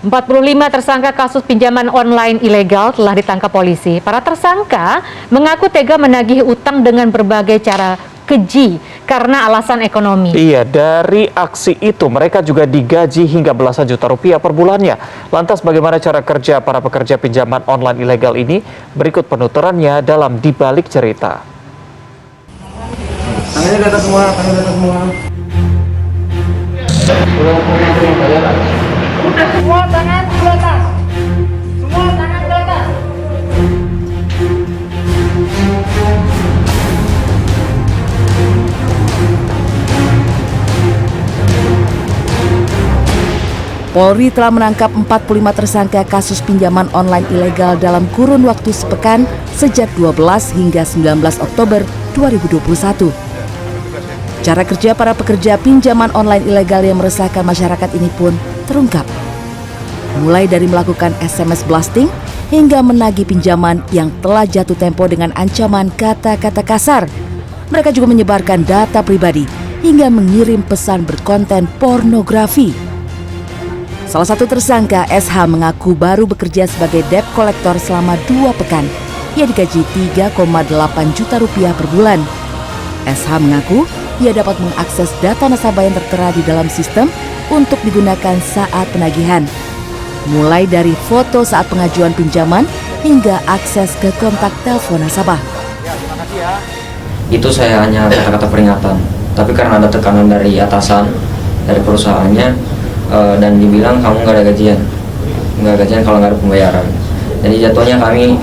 45 tersangka kasus pinjaman online ilegal telah ditangkap polisi. Para tersangka mengaku tega menagih utang dengan berbagai cara keji karena alasan ekonomi. Iya, dari aksi itu mereka juga digaji hingga belasan juta rupiah per bulannya. Lantas bagaimana cara kerja para pekerja pinjaman online ilegal ini? Berikut penuturannya dalam Dibalik Cerita. Tangannya di atas semua, Udah semua tangan ke atas. Semua tangan ke atas. Polri telah menangkap 45 tersangka kasus pinjaman online ilegal dalam kurun waktu sepekan sejak 12 hingga 19 Oktober 2021. Cara kerja para pekerja pinjaman online ilegal yang meresahkan masyarakat ini pun terungkap. Mulai dari melakukan SMS blasting hingga menagih pinjaman yang telah jatuh tempo dengan ancaman kata-kata kasar. Mereka juga menyebarkan data pribadi hingga mengirim pesan berkonten pornografi. Salah satu tersangka, SH, mengaku baru bekerja sebagai debt collector selama 2 pekan. Ia digaji 3,8 juta rupiah per bulan. SH mengaku ia dapat mengakses data nasabah yang tertera di dalam sistem untuk digunakan saat penagihan. Mulai dari foto saat pengajuan pinjaman hingga akses ke kontak telepon nasabah. Itu saya hanya kata-kata peringatan, tapi karena ada tekanan dari atasan, dari perusahaannya, dan dibilang kamu nggak ada gajian kalau nggak ada pembayaran. Jadi jatuhnya kami,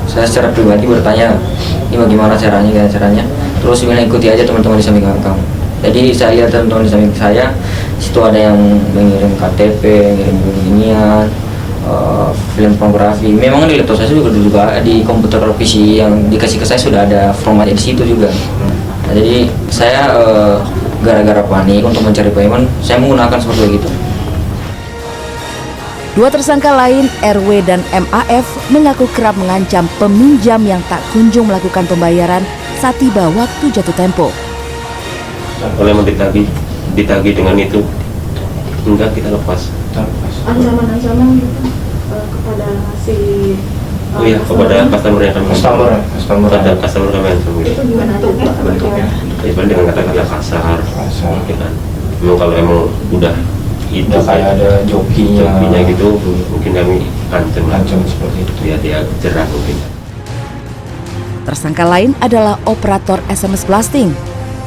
saya secara pribadi bertanya, ini bagaimana caranya? Terus bilang ikuti aja teman-teman di samping kamu. Jadi saya lihat teman-teman di samping saya, situ ada yang mengirim KTP, mengirim beginian, film pornografi. Memang di laptop saya juga di komputer PC yang dikasih ke saya sudah ada formatnya di situ juga. Nah, jadi saya gara-gara panik untuk mencari payment, saya menggunakan seperti itu. Dua tersangka lain, RW dan MAF, mengaku kerap mengancam peminjam yang tak kunjung melakukan pembayaran saat tiba waktu jatuh tempo. Kalau yang ditagih dengan itu, enggak, kita lepas. Ancaman-ancaman gitu kepada si kepada customer yang kami ancam gitu. itu gimana bentuknya? Ya paling dengan kata-kata kasar. Ya kan. Memang kalau emang udah itu kayak ada jokinya gitu, mungkin kami ancam seperti itu. Dia jerah mungkin. Tersangka lain adalah operator SMS blasting.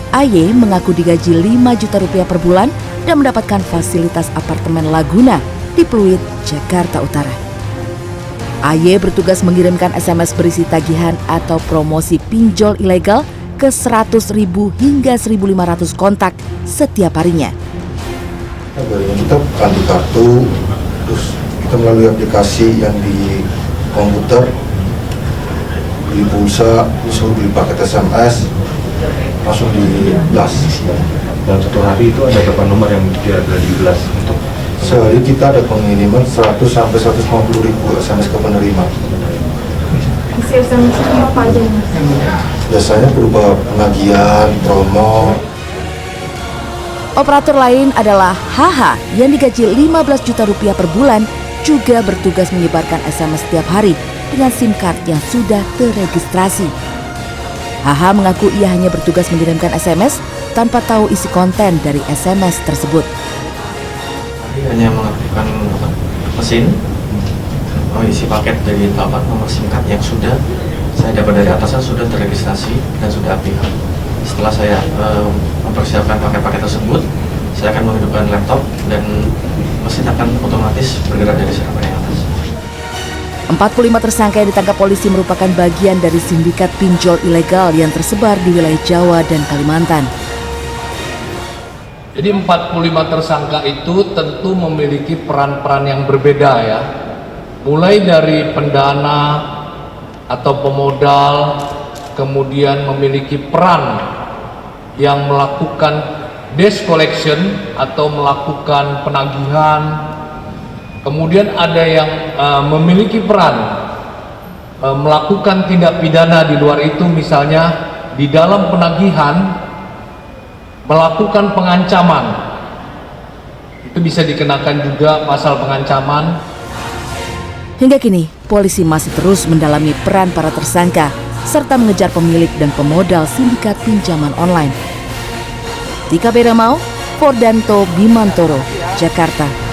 AY mengaku digaji 5 juta rupiah per bulan dan mendapatkan fasilitas apartemen Laguna di Pluit, Jakarta Utara. AY bertugas mengirimkan SMS berisi tagihan atau promosi pinjol ilegal ke 100.000 hingga 1.500 kontak setiap harinya. Kita ganti kartu, terus kita melalui aplikasi yang di komputer, beli pulsa, disuruh beli paket SMS, langsung di blast. Dalam satu hari itu ada berapa nomor yang kira-kira di blast untuk sehari kita ada pengiriman 100 sampai 150 ribu SMS ke penerima. isi SMS apa aja? Biasanya berupa penagihan, promo. Operator lain adalah HH yang digaji 15 juta rupiah per bulan, juga bertugas menyebarkan SMS setiap hari dengan SIM card yang sudah terregistrasi. HH mengaku ia hanya bertugas mengirimkan SMS tanpa tahu isi konten dari SMS tersebut. Hanya mengaktifkan mesin, isi paket dari 8 nomor SIM card yang sudah saya dapat dari atasan sudah terregistrasi dan sudah aktif. Setelah saya mempersiapkan paket-paket tersebut, saya akan menghidupkan laptop dan mesin akan otomatis bergerak dari server yang atas. 45 tersangka yang ditangkap polisi merupakan bagian dari sindikat pinjol ilegal yang tersebar di wilayah Jawa dan Kalimantan. Jadi 45 tersangka itu tentu memiliki peran-peran yang berbeda ya. Mulai dari pendana atau pemodal, kemudian memiliki peran yang melakukan debt collection atau melakukan penagihan. Kemudian ada yang memiliki peran melakukan tindak pidana di luar itu, misalnya di dalam penagihan melakukan pengancaman. Itu itu bisa dikenakan juga pasal pengancaman. Hingga kini, polisi masih terus mendalami peran para tersangka serta mengejar pemilik dan pemodal sindikat pinjaman online. Tika Bedamau, Fordanto Bimantoro, Jakarta.